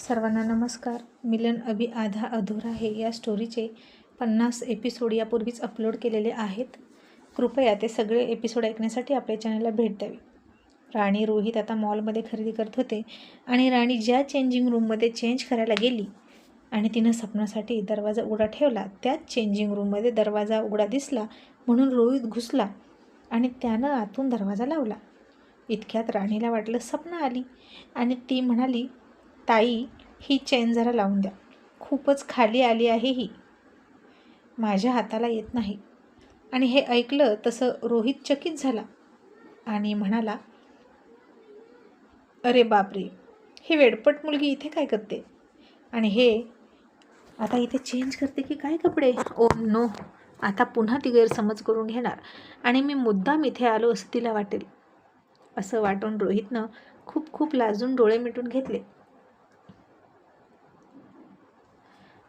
सर्वांना नमस्कार. मिलन अभी आधा अधुरा है या स्टोरीचे 50 एपिसोड यापूर्वीच अपलोड केलेले आहेत. कृपया ते सगळे एपिसोड ऐकण्यासाठी आपल्या चॅनलला भेट द्यावी. राणी रोहित आता मॉलमध्ये खरेदी करत होते आणि राणी ज्या चेंजिंग रूममध्ये चेंज करायला गेली आणि तिनं सपनासाठी दरवाजा उघडा ठेवला, त्याच चेंजिंग रूममध्ये दरवाजा उघडा दिसला म्हणून रोहित घुसला आणि त्यानं आतून दरवाजा लावला. इतक्यात राणीला वाटलं सपना आली आणि ती म्हणाली, ताई ही चेन जरा लावून द्या, खूपच खाली आली आहे ही, माझ्या हाताला येत नाही. आणि हे ऐकलं तसं रोहित चकित झाला आणि म्हणाला, अरे बापरे, हे वेडपट मुलगी इथे काय करते आणि हे आता इथे चेंज करते की काय कपडे. ओ नो, आता पुन्हा ती गैरसमज करून घेणार आणि मी मुद्दाम इथे आलो असं तिला वाटेल. असं वाटून रोहितनं खूप खूप लाजून डोळे मिटून घेतले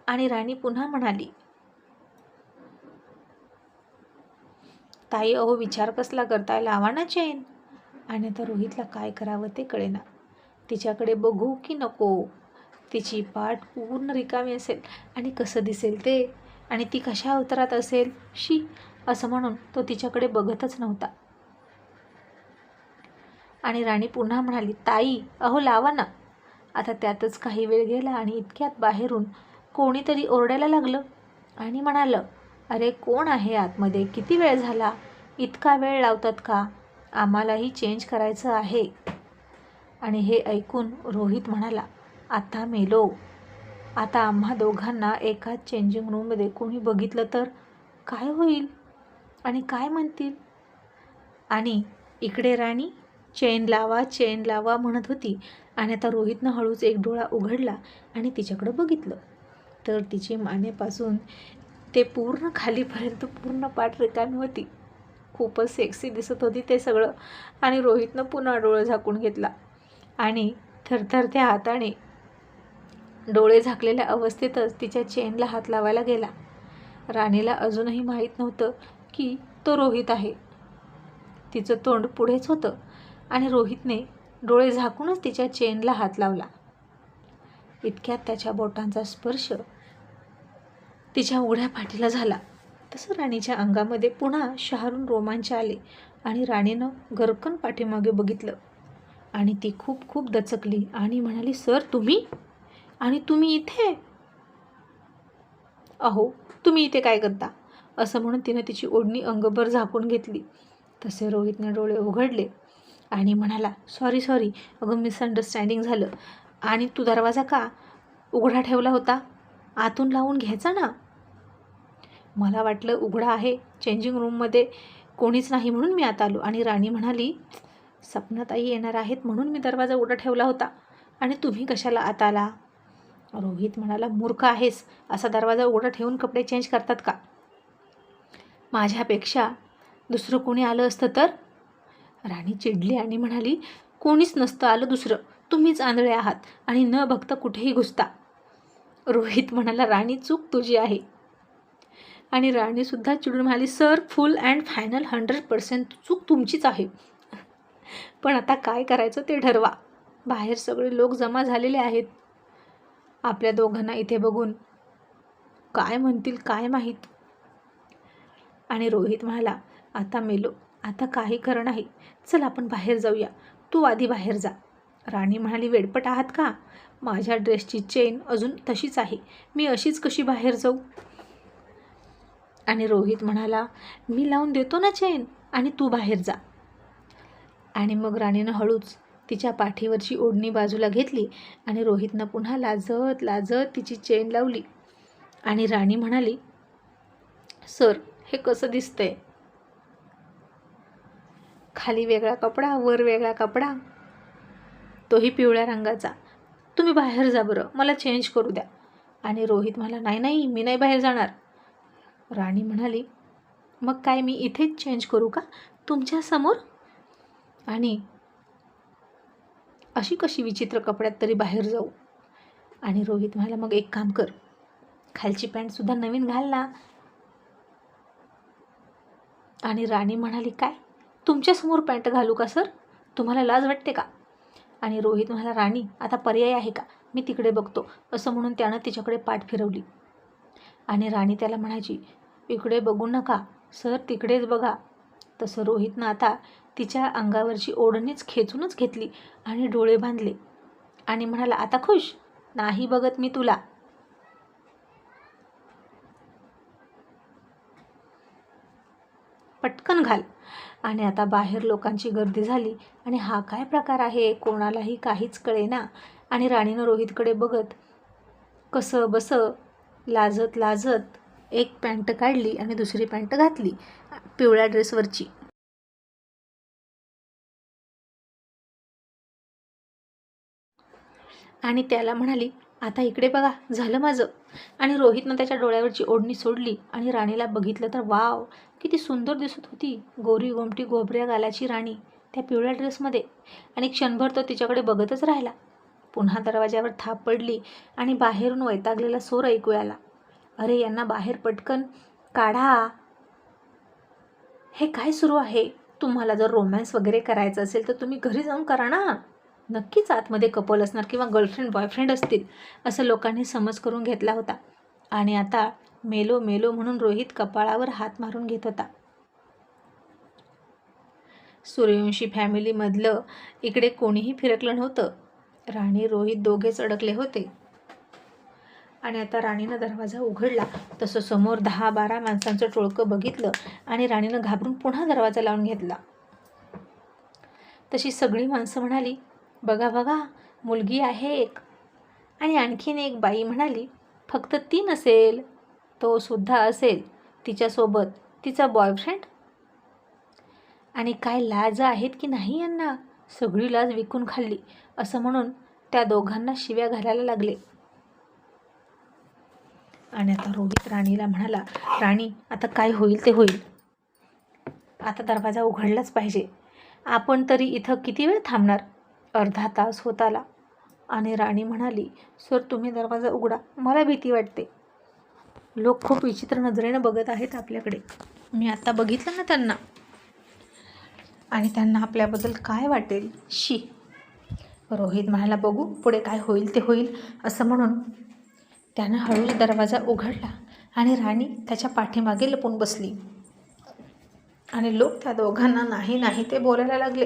आणि राणी पुन्हा म्हणाली, ताई अहो विचार कसला करताय, लावा ना चेन. आणि आता रोहितला काय करावं ते कळेना. तिच्याकडे बघू की नको. तिची पाठ पूर्ण रिकामी असेल आणि कसं दिसेल ते, आणि ती कशा अवतारात असेल, शी, असं म्हणून तो तिच्याकडे बघतच नव्हता. आणि राणी पुन्हा म्हणाली, ताई अहो लावा ना. आता त्यातच काही वेळ गेला आणि इतक्यात बाहेरून कोणीतरी ओरडायला लागलं आणि म्हणालं, अरे कोण आहे आतमध्ये, किती वेळ झाला, इतका वेळ लावतात का, आम्हालाही चेंज करायचं आहे. आणि हे ऐकून रोहित म्हणाला, आता मेलो. आता आम्हा दोघांना एकाच चेंजिंग रूममध्ये कोणी बघितलं तर काय होईल आणि काय म्हणतील. आणि इकडे राणी चेन लावा म्हणत होती आणि आता रोहितनं हळूच एक डोळा उघडला आणि तिच्याकडं बघितलं तर तिची मानेपासून ते पूर्ण खालीपर्यंत पूर्ण पाठ रिकामी होती. खूपच सेक्सी दिसत होती ते सगळं. आणि रोहितनं पुन्हा डोळे झाकून घेतला आणि थरथरत्या हाताने डोळे झाकलेल्या अवस्थेतच तिच्या चेनला हात लावायला गेला. राणीला अजूनही माहीत नव्हतं की तो रोहित आहे. तिचं तोंड पुढेच होतं आणि रोहितने डोळे झाकूनच तिच्या चेनला हात लावला. इतक्यात त्याच्या बोटांचा स्पर्श तिच्या उघड्या पाठीला झाला. तसं राणीच्या अंगामध्ये पुन्हा शहारून रोमांच आले आणि राणीनं गरकन पाठीमागे बघितलं आणि ती खूप खूप दचकली आणि म्हणाली, सर तुम्ही, आणि तुम्ही इथे, अहो तुम्ही इथे काय करता, असं म्हणून तिनं तिची ओढणी अंगभर झाकून घेतली. तसे रोहितने डोळे उघडले आणि म्हणाला, सॉरी अगं मिसअंडरस्टँडिंग झालं. आणि तू दरवाजा का उघडा ठेवला होता, आतून लावून घ्यायचा ना. मला वाटलं उघडा आहे, चेंजिंग रूममध्ये कोणीच नाही म्हणून मी आत आलो. आणि राणी म्हणाली, सपनाताई येणार आहेत म्हणून मी दरवाजा उघडा ठेवला होता आणि तुम्ही कशाला आत आला. रोहित म्हणाला, मूर्ख आहेस, असा दरवाजा उघडा ठेवून कपडे चेंज करतात का. माझ्यापेक्षा दुसरं कोणी आलं असतं तर. राणी चिडली आणि म्हणाली, कोणीच नसतं आलं दुसरं, तुम्हीच आंधळे आहात आणि न बघता कुठेही घुसता. रोहित म्हणाला, राणी चूक तुझी आहे. आणि राणीसुद्धा चिडून म्हणाली, सर फुल अँड फायनल 100% चूक तुमचीच आहे. पण आता काय करायचं ते ठरवा. बाहेर सगळे लोक जमा झालेले आहेत. आपल्या दोघांना इथे बघून काय म्हणतील काय माहीत. आणि रोहित म्हणाला, आता मेलो, आता काही खरं नाही, चल आपण बाहेर जाऊया, तू आधी बाहेर जा. राणी म्हणाली, वेडपट आहात का, माझ्या ड्रेसची चेन अजून तशीच आहे, मी अशीच कशी बाहेर जाऊ. आणि रोहित म्हणाला, मी लावून देतो ना चेन आणि तू बाहेर जा. आणि मग राणीनं हळूच तिच्या पाठीवरची ओढणी बाजूला घेतली आणि रोहितनं पुन्हा लाजत लाजत तिची चेन लावली. आणि राणी म्हणाली, सर हे कसं दिसतंय, खाली वेगळा कपडा वर वेगळा कपडा, तोही पिवळ्या रंगाचा, तुम्ही बाहेर जा बरं, मला चेंज करू द्या. आणि रोहित म्हणाला, नाही मी नाही बाहेर जाणार. राणी म्हणाली, मग काय मी इथेच चेंज करू का तुमच्यासमोर. आणि अशी कशी विचित्र कपड्यात तरी बाहेर जाऊ. आणि रोहित म्हणाला, मग एक काम कर, खालची पॅन्टसुद्धा नवीन घाल ना. आणि राणी म्हणाली, काय तुमच्यासमोर पॅन्ट घालू का सर, तुम्हाला लाज वाटते का. आणि रोहित म्हणाला, राणी आता पर्याय आहे का, मी तिकडे बघतो, असं म्हणून त्यानं तिच्याकडे पाठ फिरवली. आणि राणी त्याला म्हणायची, इकडे बघू नका सर, तिकडेच बघा. तसं रोहितनं आता तिच्या अंगावरची ओढणीच खेचूनच घेतली आणि डोळे बांधले आणि म्हणाला, आता खुश? नाही बघत मी तुला. पटकन घाल. आणि आता बाहेर लोकांची गर्दी झाली आणि हा काय प्रकार आहे, कोणालाही काहीच कळेना. आणि राणीनं रोहितकडे बघत कसं बसं लाजत लाजत एक पॅन्ट काढली आणि दुसरी पॅन्ट घातली पिवळ्या ड्रेसवरची. आणि त्याला म्हणाली, आता इकडे बघा, झालं माझं. आणि रोहितनं त्याच्या डोळ्यावरची ओढणी सोडली आणि राणीला बघितलं तर वाव, किती सुंदर दिसत होती गोरी गोमटी गोबऱ्या गालाची राणी त्या पिवळ्या ड्रेसमध्ये. आणि क्षणभर तो तिच्याकडे बघतच राहिला. पुन्हा दरवाज्यावर थाप पडली आणि बाहेरून वैतागलेला सूर ऐकू आला, अरे यांना बाहेर पटकन काढा, हे काय सुरू आहे? तुम्हाला जर रोमॅन्स वगैरे करायचं असेल तर तुम्ही घरी जाऊन करा ना. नक्कीच आतमध्ये कपल असणार किंवा गर्लफ्रेंड बॉयफ्रेंड असतील, असं लोकांनी समज करून घेतला होता. आणि आता मेलो मेलो म्हणून रोहित कपाळावर हात मारून घेत होता. सूर्यवंशी फॅमिलीमधलं इकडे कोणीही फिरकलं नव्हतं. राणी रोहित दोघेच अडकले होते. आणि आता राणीनं दरवाजा उघडला तसं समोर 10-12 माणसांचं टोळकं बघितलं आणि राणीनं घाबरून पुन्हा दरवाजा लावून घेतला. तशी सगळी माणसं म्हणाली, बघा बघा, मुलगी आहे एक. आणि आणखीन एक बाई म्हणाली, फक्त ती नसेल, तो सुद्धा असेल तिच्यासोबत तिचा बॉयफ्रेंड. आणि काय लाज आहेत की नाही यांना, सगळी लाज विकून खाल्ली, असं म्हणून त्या दोघांना शिव्या घालायला लागले. आणि आता रोहित राणीला म्हणाला, राणी आता काय होईल ते होईल, आता दरवाजा उघडलाच पाहिजे. आपण तरी इथं किती वेळ थांबणार? अर्धा तास होत आला. आणि राणी म्हणाली, सर तुम्ही दरवाजा उघडा, मला भीती वाटते. लोक खूप विचित्र नजरेनं बघत आहेत आपल्याकडे. मी आता बघितलं ना त्यांना, आणि त्यांना आपल्याबद्दल काय वाटेल, शी. रोहित म्हणाला, बघू पुढे काय होईल ते होईल, असं म्हणून त्यानं हळूच दरवाजा उघडला आणि राणी त्याच्या पाठीमागे लपून बसली. आणि लोक त्या दोघांना नाही नाही ते बोलायला लागले.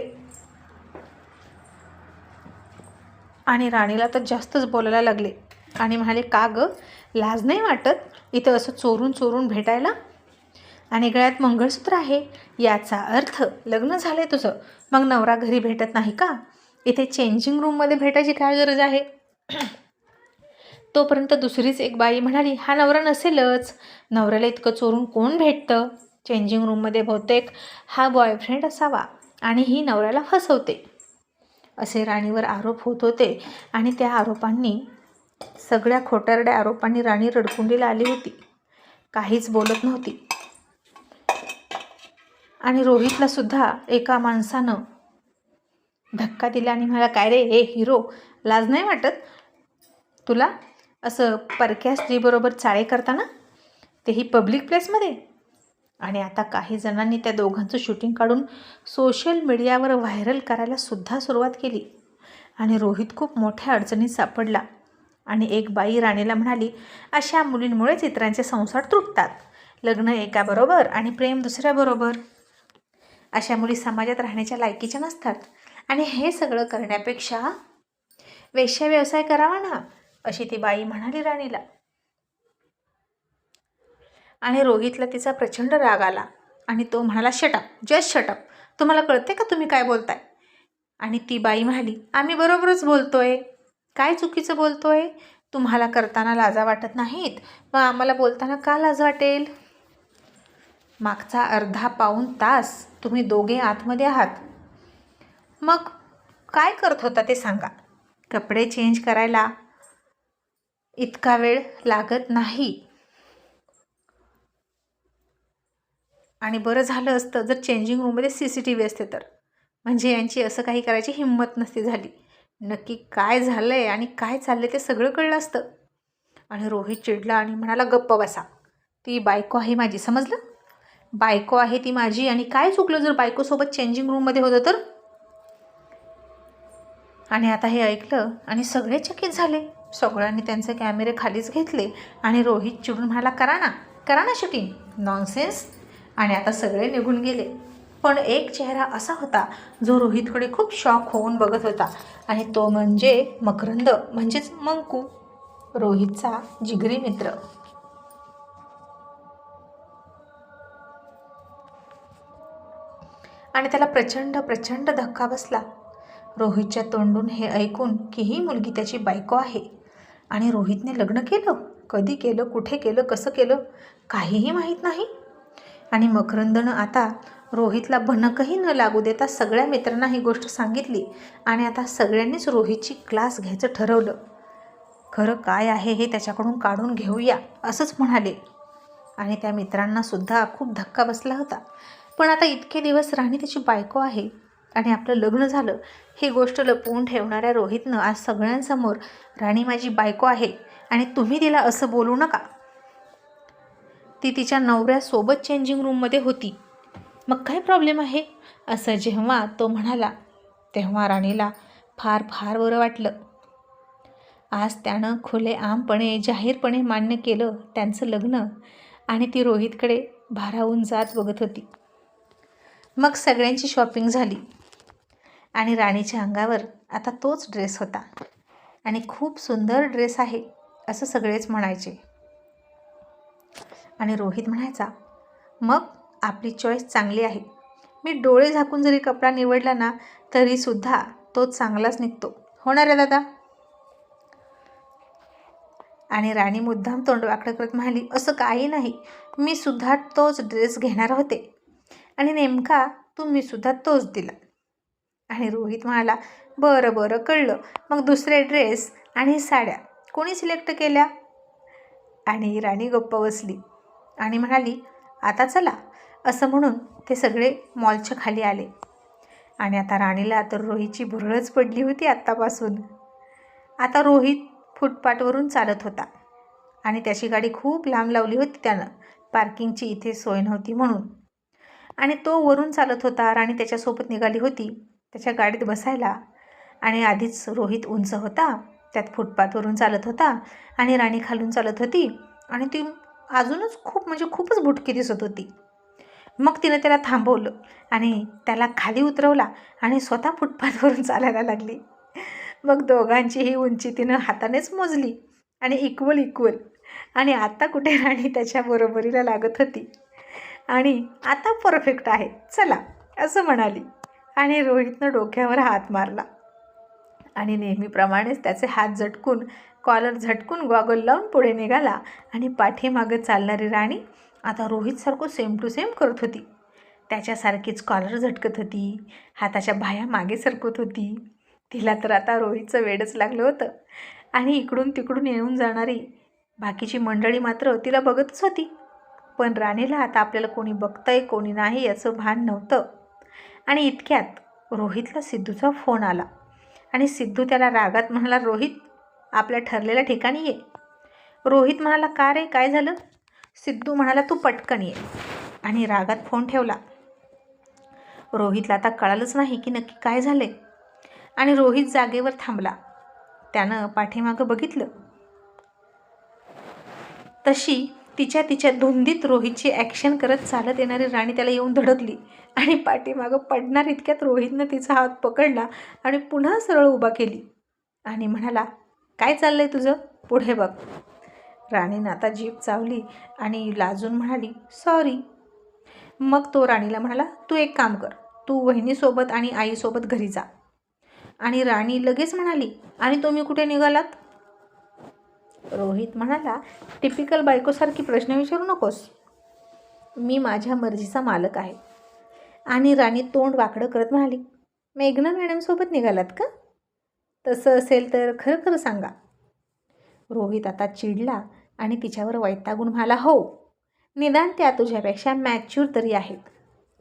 आणि राणीला तर जास्तच बोलायला लागले आणि म्हणाले, का गं, लाज नाही वाटत इथं असं चोरून चोरून भेटायला? आणि गळ्यात मंगळसूत्र आहे, याचा अर्थ लग्न झालंय तुझं, मग नवरा घरी भेटत नाही का? इथे चेंजिंग रूममध्ये भेटायची काय गरज आहे? तोपर्यंत दुसरीच एक बाई म्हणाली, हा नवरा नसेलच, नवऱ्याला इतकं चोरून कोण भेटतं? चेंजिंग रूममध्ये बहुतेक हा बॉयफ्रेंड असावा आणि ही नवऱ्याला फसवते, असे राणीवर आरोप होत होते. आणि त्या आरोपांनी, सगळ्या खोटारड्या आरोपांनी राणी रडकुंडीला आली होती, काहीच बोलत नव्हती. आणि रोहितला सुद्धा एका माणसानं धक्का दिला आणि म्हणाला, काय रे हे हिरो, लाज नाही वाटत तुला असं परक्या स्त्रीबरोबर चाळे करताना, तेही पब्लिक प्लेसमध्ये? आणि आता काही जणांनी त्या दोघांचं शूटिंग काढून सोशल मीडियावर व्हायरल करायला सुद्धा सुरुवात केली. आणि रोहित खूप मोठ्या अडचणीत सापडला. आणि एक बाई राणीला म्हणाली, अशा मुलींमुळेच इतरांचे संसार तुटतात, लग्न एकाबरोबर आणि प्रेम दुसऱ्याबरोबर. अशा मुली समाजात राहण्याच्या लायकीच्या नसतात आणि हे सगळं करण्यापेक्षा वेश्या व्यवसाय करावा ना, अशी ती बाई म्हणाली राणीला. आणि रोहितला तिचा प्रचंड राग आला आणि तो म्हणाला, शटअप, जस्ट शटअप, तुम्हाला कळते का तुम्ही काय बोलताय? आणि ती बाई म्हणाली, आम्ही बरोबरच बोलतोय, काय चुकीचं बोलतोय? तुम्हाला करताना लाजा वाटत नाहीत, मग आम्हाला बोलताना का लाज वाटेल? मागचा अर्धा पाऊण तास तुम्ही दोघे आतमध्ये आहात, मग काय करत होता ते सांगा. कपडे चेंज करायला इतका वेळ लागत नाही. आणि बरं झालं असतं जर चेंजिंग रूममध्ये CCTV असते तर, म्हणजे यांची असं काही करायची हिंमत नसती झाली. नक्की काय झालं आहे आणि काय चाललं ते सगळं कळलं असतं. आणि रोहित चिडला आणि म्हणाला, गप्प बसा, ती बायको आहे माझी, समजलं? बायको आहे ती माझी, आणि काय चुकलं जर बायकोसोबत चेंजिंग रूममध्ये होतं तर? आणि आता हे ऐकलं आणि सगळे चकित झाले. सगळ्यांनी त्यांचे कॅमेरे खालीच घेतले आणि रोहित चिडून म्हणाला, करा ना शूटिंग, नॉनसेन्स. आणि आता सगळे निघून गेले. पण एक चेहरा असा होता जो रोहितकडे खूप शॉक होऊन बघत होता, आणि तो म्हणजे मकरंद, म्हणजेच मंकू, रोहितचा जिगरी मित्र. आणि त्याला प्रचंड धक्का बसला रोहितच्या तोंडून हे ऐकून की ही मुलगी त्याची बायको आहे. आणि रोहितने लग्न केलं. कधी केलं, कुठे केलं, कसं केलं, काहीही माहीत नाही. आणि मकरंदनं आता रोहितला भनकही न लागू देता सगळ्या मित्रांना ही गोष्ट सांगितली. आणि आता सगळ्यांनीच रोहितची क्लास घ्यायचं ठरवलं. खरं काय आहे हे त्याच्याकडून काढून घेऊया असंच म्हणाले. आणि त्या मित्रांनासुद्धा खूप धक्का बसला होता. पण आता इतके दिवस राणी त्याची बायको आहे आणि आपलं लग्न झालं ही गोष्ट लपवून ठेवणाऱ्या रोहितनं आज सगळ्यांसमोर राणी माझी बायको आहे आणि तुम्ही तिला असं बोलू नका, ती तिच्या नवऱ्यासोबत चेंजिंग रूममध्ये होती, मग काय प्रॉब्लेम आहे, असं जेव्हा तो म्हणाला तेव्हा राणीला फार बरं वाटलं. आज त्यानं खुलेआमपणे जाहीरपणे मान्य केलं त्यांचं लग्न. आणि ती रोहितकडे भारावून जात बघत होती. मग सगळ्यांची शॉपिंग झाली आणि राणीच्या अंगावर आता तोच ड्रेस होता आणि खूप सुंदर ड्रेस आहे असं सगळेच म्हणायचे. आणि रोहित म्हणायचा, मग आपली चॉईस चांगली आहे, मी डोळे झाकून जरी कपडा निवडला ना तरीसुद्धा तो चांगलाच निघतो, होणार आहे दादा. आणि राणी मुद्दाम तोंड वाकडं करत म्हणाली, असं काही नाही, मी सुद्धा तोच ड्रेस घेणार होते आणि नेमका तुम्ही सुद्धा तोच दिला. आणि रोहित म्हणाला, बरं कळलं, मग दुसरे ड्रेस आणि साड्या कोणी सिलेक्ट केल्या. आणि राणी गप्प बसली आणि म्हणाली, आता चला, असं म्हणून ते सगळे मॉलच्या खाली आले. आणि आता राणीला तर रोहितची भुरळच पडली होती आत्तापासून. आता रोहित फुटपाथवरून चालत होता आणि त्याची गाडी खूप लांब लावली होती त्यानं, पार्किंगची इथे सोय नव्हती म्हणून. आणि तो वरून चालत होता, राणी त्याच्यासोबत निघाली होती त्याच्या गाडीत बसायला. आणि आधीच रोहित उंच होता, त्यात फुटपाथवरून चालत होता आणि राणी खालून चालत होती आणि ती अजूनच खूपच बुटकी दिसत होती. मग तिनं त्याला थांबवलं आणि त्याला खाली उतरवला आणि स्वतः फुटपाथवरून चालायला लागली. मग दोघांचीही उंची तिनं हातानेच मोजली आणि इक्वल. आणि आता कुठे राणी त्याच्या बरोबरीला लागत होती आणि आता परफेक्ट आहे, चला, असं म्हणाली. आणि रोहितनं डोक्यावर हात मारला आणि नेहमीप्रमाणेच त्याचे हात झटकून, कॉलर झटकून गॉगल लावून पुढे निघाला. आणि पाठीमागं चालणारी राणी आता रोहितसारखं सेम टू सेम करत होती. त्याच्यासारखीच कॉलर झटकत होती, हाताच्या बाह्या मागे सरकत होती. तिला तर आता रोहितचं वेडच लागलं होतं. आणि इकडून तिकडून येऊन जाणारी बाकीची मंडळी मात्र तिला बघतच होती. पण राणीला आता आपल्याला कोणी बघतंय कोणी नाही याचं भान नव्हतं. आणि इतक्यात रोहितला सिद्धूचा फोन आला आणि सिद्धू त्याला रागात म्हणाला, रोहित, आपल्या ठरलेल्या ठिकाणी ये. रोहित म्हणाला, का रे, काय झालं. सिद्धू म्हणाला, तू पटकन ये. आणि रागात फोन ठेवला. रोहितला आता कळालंच नाही की नक्की काय झाले. आणि रोहित जागेवर थांबला. त्यानं पाठीमागं बघितलं. तशी तिच्या धुंदीत रोहितची ॲक्शन करत चालत येणारी राणी त्याला येऊन धडकली आणि पाठीमागं पडणार इतक्यात रोहितनं तिचा हात पकडला आणि पुन्हा सरळ उभा केली आणि म्हणाला, काय चाललंय तुझं, पुढे बघ. राणीनं आता जीभ चावली आणि लाजून म्हणाली, सॉरी. मग तो राणीला म्हणाला, तू एक काम कर, तू वहिनीसोबत आणि आईसोबत घरी जा. आणि राणी लगेच म्हणाली, आणि तुम्ही कुठे निघालात. रोहित म्हणाला, टिपिकल बायकोसारखी प्रश्न विचारू नकोस, मी माझ्या मर्जीचा मालक आहे. आणि राणी तोंड वाकडं करत म्हणाली, मेघना मॅडमसोबत निघालात का, तसं असेल तर खरं सांगा. रोहित आता चिडला आणि तिच्यावर वैतागून म्हणाला, हो, निदान त्या तुझ्यापेक्षा मॅच्युअर तरी आहेत,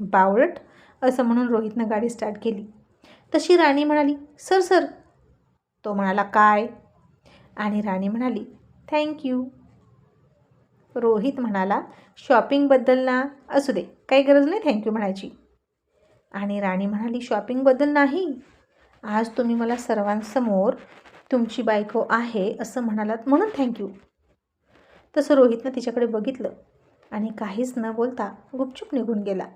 बावळट. असं म्हणून रोहितनं गाडी स्टार्ट केली. तशी राणी म्हणाली, सर. तो म्हणाला, काय. आणि राणी म्हणाली, थँक्यू. रोहित म्हणाला, शॉपिंगबद्दल ना, असू दे, काही गरज नाही थँक्यू म्हणायची. आणि राणी म्हणाली, शॉपिंगबद्दल नाही, आज तुम्ही मला सर्वांसमोर तुमची बायको आहे असं म्हणालात म्हणून थँक्यू. तसं रोहितनं तिच्याकडे बघितलं आणि काहीच न बोलता गुपचूप निघून गेला.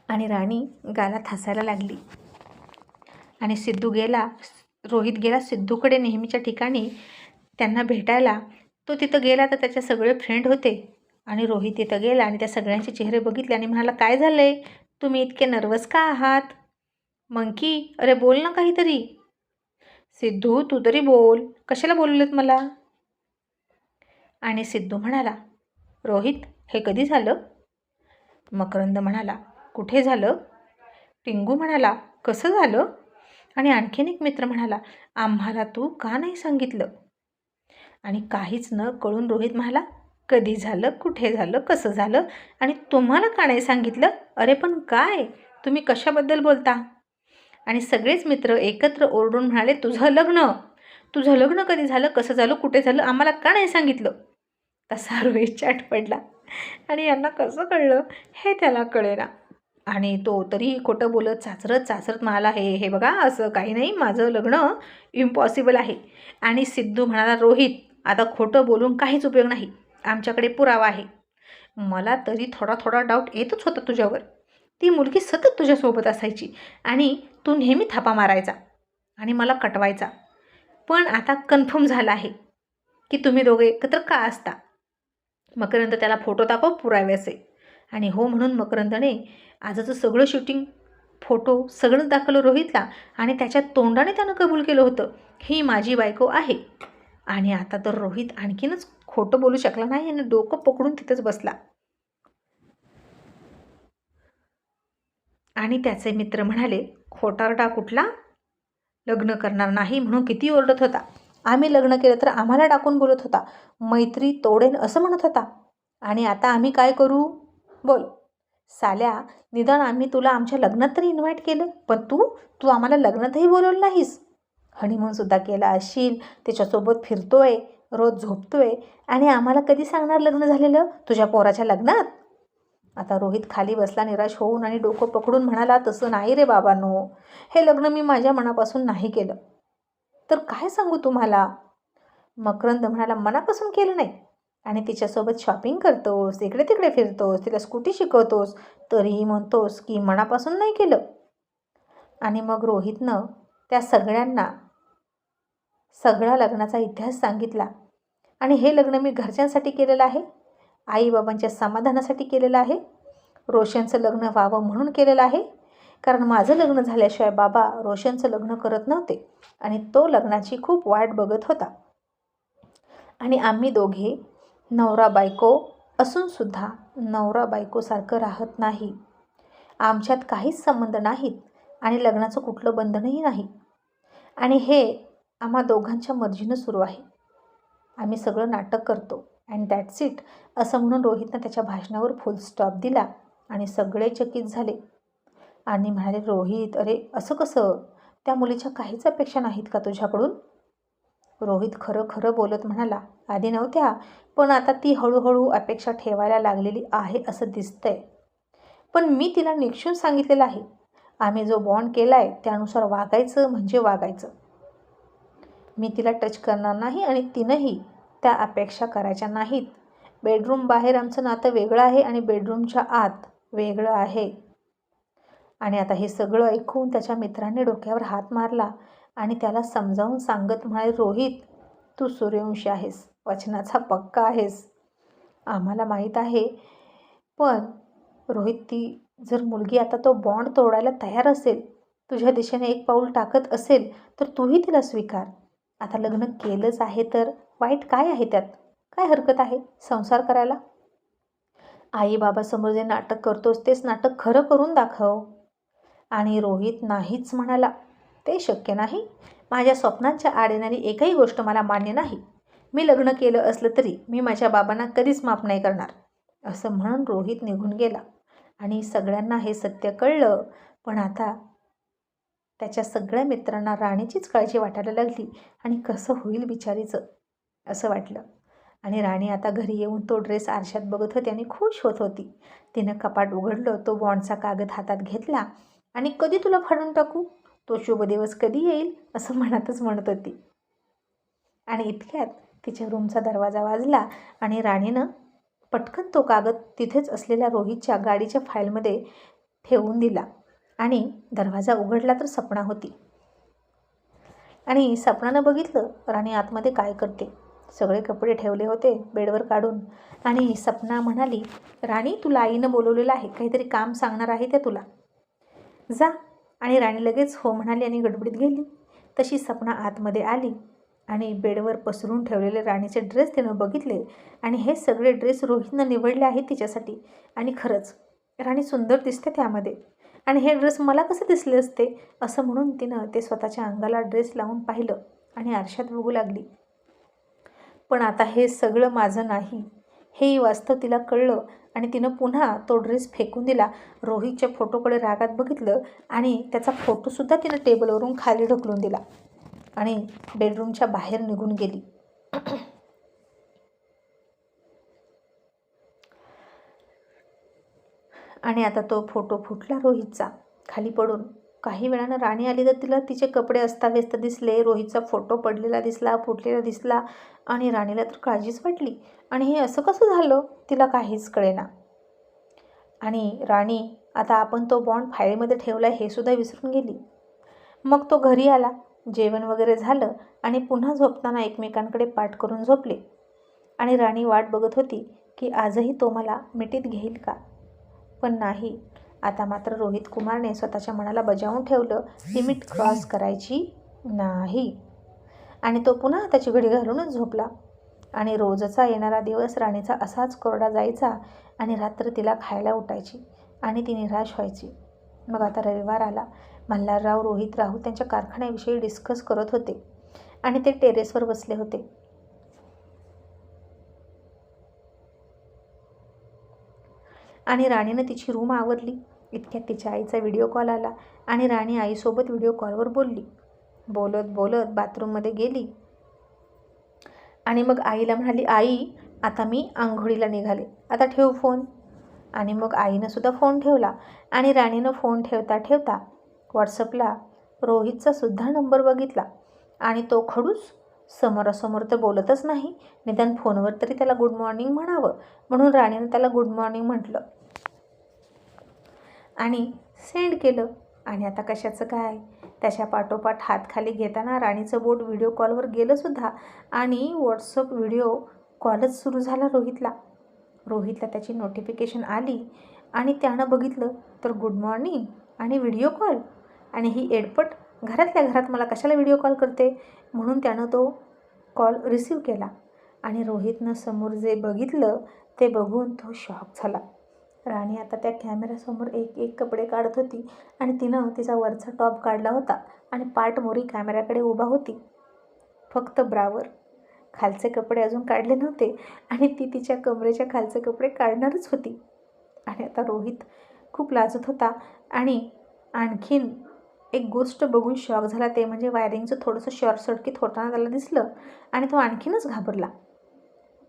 आणि राणी गालात हसायला लागली. आणि रोहित गेला सिद्धूकडे नेहमीच्या ठिकाणी त्यांना भेटायला. तो तिथं गेला तर त्याचे सगळे फ्रेंड होते. आणि रोहित तिथं गेला आणि त्या सगळ्यांचे चेहरे बघितले आणि म्हणाला, काय झालं आहे, तुम्ही इतके नर्वस का आहात? मंकी, अरे बोल ना काहीतरी. सिद्धू, तू तरी बोल, कशाला बोललेत मला? आणि सिद्धू म्हणाला, रोहित, हे कधी झालं? मकरंद म्हणाला, कुठे झालं? टिंगू म्हणाला, कसं झालं? आणि आणखीन एक मित्र म्हणाला, आम्हाला तू का नाही सांगितलं? आणि काहीच न कळून रोहित म्हणाला, कधी झालं, कुठे झालं, कसं झालं आणि तुम्हाला का नाही सांगितलं? अरे पण काय, तुम्ही कशाबद्दल बोलता? आणि सगळेच मित्र एकत्र ओरडून म्हणाले, तुझं लग्न कधी झालं, कसं झालं, कुठे झालं, आम्हाला का नाही सांगितलं? तसा रोहित चाट पडला आणि यांना कसं कळलं हे त्याला कळेना. आणि तो तरी खोटं बोलत चाचरत म्हणाला, हे बघा, असं काही नाही, माझं लग्न इम्पॉसिबल आहे. आणि सिद्धू म्हणाला, रोहित, आता खोटं बोलून काहीच उपयोग नाही, आमच्याकडे पुरावा आहे. मला तरी थोडा डाऊट येतच होता तुझ्यावर. ती मुलगी सतत तुझ्यासोबत असायची आणि तू नेहमी थापा मारायचा आणि मला कटवायचा. पण आता कन्फर्म झालं आहे की तुम्ही दोघे एकत्र का असता. मकरंद त्याला फोटो दाखव पुराव्याचे. आणि हो म्हणून मकरंदने आजचं सगळं शूटिंग, फोटो सगळं दाखवलं रोहितला. आणि त्याच्या तोंडाने त्यानं कबूल केलं होतं, ही माझी बायको आहे. आणि आता तर रोहित आणखीनच खोटं बोलू शकला नाही आणि डोकं पकडून तिथंच बसला. आणि त्याचे मित्र म्हणाले, खोटारडा कुठला, लग्न करणार नाही म्हणून किती ओरडत होता. आम्ही लग्न केलं तर आम्हाला टाकून बोलत होता, मैत्री तोडेन असं म्हणत होता. आणि आता आम्ही काय करू? बोल साल्या, निदान आम्ही तुला आमच्या लग्नात तरी इन्व्हाइट केलं, पण तू आम्हाला लग्नातही बोलवलं नाहीस. हनीमूनसुद्धा केला असशील, त्याच्यासोबत फिरतोय, रोज झोपतोय आणि आम्हाला कधी सांगणार लग्न झालेलं तुझ्या पोराच्या लग्नात? आता रोहित खाली बसला निराश होऊन आणि डोकं पकडून म्हणाला, तसं नाही रे बाबांनो, हे लग्न मी माझ्या मनापासून नाही केलं. तर काय सांगू तुम्हाला? मकरंद म्हणाला, मनापासून केलं नाही आणि तिच्यासोबत शॉपिंग करतोस, इकडे तिकडे फिरतोस, तिला स्कूटी शिकवतोस, तरीही म्हणतोस की मनापासून नाही केलं. आणि मग रोहितनं त्या सगळ्यांना सगळा लग्नाचा इतिहास सांगितला. आणि हे लग्न मी घरच्यांसाठी केलेलं आहे, आईबाबांच्या समाधानासाठी केलेलं आहे, रोशनचं लग्न व्हावं म्हणून केलेलं आहे, कारण माझं लग्न झाल्याशिवाय बाबा रोशनचं लग्न करत नव्हते आणि तो लग्नाची खूप वाट बघत होता. आणि आम्ही दोघे नवरा बायको असूनसुद्धा नवरा बायकोसारखं राहत नाही. आमच्यात काहीच संबंध नाहीत आणि लग्नाचं कुठलं बंधनही नाही. आणि हे आम्हा दोघांच्या मर्जीनं सुरू आहे. आम्ही सगळं नाटक करतो अँड दॅट्स इट असं म्हणून रोहितनं त्याच्या भाषणावर फुल स्टॉप दिला. आणि सगळे चकित झाले आणि म्हणाले, रोहित, अरे असं कसं, त्या मुलीच्या काहीच अपेक्षा नाहीत का तुझ्याकडून? रोहित खरं बोलत म्हणाला, आधी नव्हत्या, पण आता ती हळूहळू अपेक्षा ठेवायला लागलेली आहे असं दिसतंय. पण मी तिला निक्षून सांगितलेलं आहे, आम्ही जो बॉन्ड केला आहे त्यानुसार वागायचं म्हणजे वागायचं. मी तिला टच करणार नाही आणि तिनंही त्या अपेक्षा करायच्या नाहीत. बेडरूम बाहेर आमचं नातं वेगळं आहे आणि बेडरूमच्या आत वेगळं आहे. आणि आता हे सगळं ऐकून त्याच्या मित्रांनी डोक्यावर हात मारला आणि त्याला समजावून सांगत म्हणाले, रोहित, तू सूर्यवंशी आहेस, वचनाचा पक्का आहेस, आम्हाला माहीत आहे. पण रोहित, ती जर मुलगी आता तो बॉन्ड तोडायला तयार असेल, तुझ्या दिशेने एक पाऊल टाकत असेल, तर तूही तिला स्वीकार. आता लग्न केलंच आहे तर वाईट काय आहे त्यात? काय हरकत आहे संसार करायला? आई बाबासमोर जे नाटक करतोस तेच नाटक खरं करून दाखव. आणि रोहित नाहीच म्हणाला, ते शक्य नाही. माझ्या स्वप्नांच्या आडेनारी एकही गोष्ट मला मान्य नाही. मी लग्न केलं असलं तरी मी माझ्या बाबांना कधीच माफ नाही करणार. असं म्हणून रोहित निघून गेला. आणि सगळ्यांना हे सत्य कळलं. पण आता त्याच्या सगळ्या मित्रांना राणीचीच काळजी वाटायला लागली आणि कसं होईल बिचारीचं असं वाटलं. आणि राणी आता घरी येऊन तो ड्रेस आरशात बघत होती आणि खुश होत होती. तिनं कपाट उघडलं, तो बॉन्डचा कागद हातात घेतला आणि कधी तुला फाडून टाकू, तो शुभ दिवस कधी येईल असं मनातच म्हणत होती. आणि इतक्यात तिच्या रूमचा दरवाजा वाजला आणि राणीनं पटकन तो कागद तिथेच असलेल्या रोहितच्या गाडीच्या फाईलमध्ये ठेवून दिला आणि दरवाजा उघडला तर सपना होती. आणि सपनानं बघितलं राणी आतमध्ये काय करते. सगळे कपडे ठेवले होते बेडवर काढून. आणि सपना म्हणाली, राणी तुला आईनं बोलवलेलं आहे, काहीतरी काम सांगणार आहे ते तुला, जा. आणि राणी लगेच हो म्हणाली आणि गडबडीत गेली. तशी सपना आतमध्ये आली आणि बेडवर पसरून ठेवलेले राणीचे ड्रेस तिनं बघितले. आणि हे सगळे ड्रेस रोहितनं निवडले आहेत तिच्यासाठी. आणि खरंच राणी सुंदर दिसते त्यामध्ये. आणि हे ड्रेस मला कसं दिसले असते असं म्हणून तिनं ते स्वतःच्या अंगाला ड्रेस लावून पाहिलं आणि आरशात बघू लागली. पण आता हे सगळं माझं नाही हेही वास्तव तिला कळलं. आणि तिनं पुन्हा तो ड्रेस फेकून दिला. रोहितच्या फोटोकडे रागात बघितलं आणि त्याचा फोटोसुद्धा तिनं टेबलवरून खाली ढकलून दिला आणि बेडरूमच्या बाहेर निघून गेली. आणि आता तो फोटो फुटला रोहितचा खाली पडून. काही वेळानं राणी आली तर तिला तिचे कपडे अस्ताव्यस्त दिसले, रोहितचा फोटो पडलेला दिसला, फुटलेला दिसला. आणि राणीला तर काळजीच वाटली. आणि हे असं कसं झालं तिला काहीच कळेना. आणि राणी आता आपण तो बॉन्ड फाईलमध्ये ठेवला हे सुद्धा विसरून गेली. मग तो घरी आला, जेवण वगैरे झालं आणि पुन्हा झोपताना एकमेकांकडे पाठ करून झोपले. आणि राणी वाट बघत होती की आजही तो मला मिठीत घेईल का. पण नाही. आता मात्र रोहित कुमारने स्वतःच्या मनाला बजावून ठेवलं, लिमिट क्रॉस करायची नाही. आणि तो पुन्हा त्याची घडी घालूनच झोपला. आणि रोजचा येणारा दिवस राणीचा असाच कोरडा जायचा. आणि रात्र तिला खायला उठायची आणि ती निराश व्हायची. मग आता रविवार आला. मल्हारराव रोहित राहू त्यांच्या कारखान्याविषयी डिस्कस करत होते आणि ते टेरेसवर बसले होते. आणि राणीनं तिची रूम आवरली. इतक्यात तिच्या आईचा व्हिडिओ कॉल आला आणि राणी आईसोबत व्हिडिओ कॉलवर बोलली. बोलत बोलत बाथरूममध्ये गेली आणि मग आईला म्हणाली, आई आता मी आंघोळीला निघाले, आता ठेव फोन. आणि मग आईनं सुद्धा फोन ठेवला. आणि राणीनं फोन ठेवता ठेवता व्हॉट्सअपला रोहितचा सुद्धा नंबर बघितला. आणि तो खडूस समोरासमोर तर बोलतच नाही, निदान फोनवर तरी त्याला गुड मॉर्निंग म्हणावं, म्हणून राणीनं त्याला गुड मॉर्निंग म्हटलं आणि सेंड केलं. आणि आता कशाचं काय, त्याच्या पाठोपाठ हात खाली घेताना राणीचं बोट व्हिडिओ कॉलवर गेलंसुद्धा आणि व्हॉट्सअप व्हिडिओ कॉलच सुरू झाला रोहितला. त्याची नोटिफिकेशन आली आणि त्यानं बघितलं तर गुड मॉर्निंग आणि व्हिडिओ कॉल. आणि ही एडपट घरातल्या घरात मला कशाला व्हिडिओ कॉल करते, म्हणून त्यानं तो कॉल रिसीव केला. आणि रोहितनं समोर जे बघितलं ते बघून तो शॉक झाला. राणी आता त्या कॅमेऱ्यासमोर एक एक कपडे काढत होती आणि तिनं तिचा वरचा टॉप काढला होता आणि पाठमोरी कॅमेऱ्याकडे उभा होती. फक्त ब्रावर, खालचे कपडे अजून काढले नव्हते आणि ती तिच्या कमरेच्या खालचे कपडे काढणारच होती. आणि आता रोहित खूप लाजत होता. आणि आणखीन एक गोष्ट बघून शॉक झाला, ते म्हणजे वायरिंगचं थोडंसं शॉर्ट सर्किट होताना त्याला दिसलं आणि तो आणखीनच घाबरला.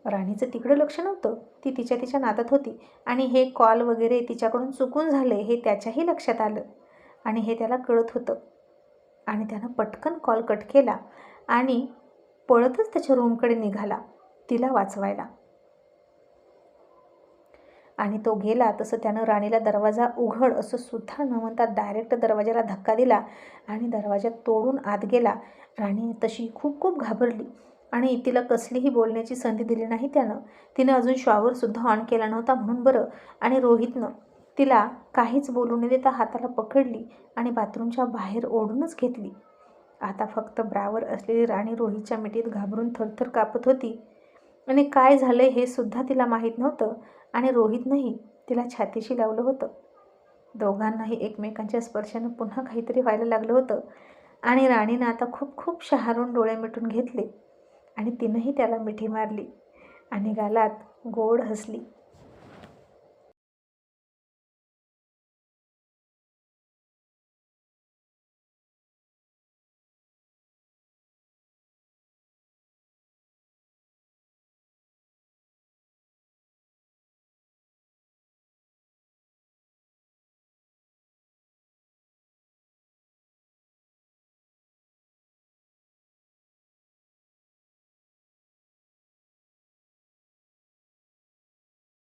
राणीचं तिकडं लक्ष नव्हतं, ती तिच्या नादात होती. आणि हे कॉल वगैरे तिच्याकडून चुकून झाले हे त्याच्याही लक्षात आलं आणि हे त्याला कळत होतं. आणि त्यानं पटकन कॉल कट केला आणि पळतच त्याच्या रूमकडे निघाला तिला वाचवायला. आणि तो गेला तसं त्यानं राणीला दरवाजा उघड असं सुद्धा न म्हणता डायरेक्ट दरवाजाला धक्का दिला आणि दरवाजा तोडून आत गेला. राणी तशी खूप खूप घाबरली आणि तिला कसलीही बोलण्याची संधी दिली नाही त्यानं. तिनं अजून शॉवरसुद्धा ऑन केला नव्हता म्हणून बरं. आणि रोहितनं तिला काहीच बोलू न देता हाताला पकडली आणि बाथरूमच्या बाहेर ओढूनच घेतली. आता फक्त ब्रावर असलेली राणी रोहितच्या मिठीत घाबरून थरथर कापत होती. आणि काय झालं हे सुद्धा तिला माहीत नव्हतं. आणि रोहितनंही तिला छातीशी लावलं होतं. दोघांनाही एकमेकांच्या स्पर्शानं पुन्हा काहीतरी व्हायला लागलं होतं. आणि राणीनं आता खूप खूप शहारून डोळे मिटून घेतले आणि तिनंही त्याला मिठी मारली आणि गालात गोड हसली.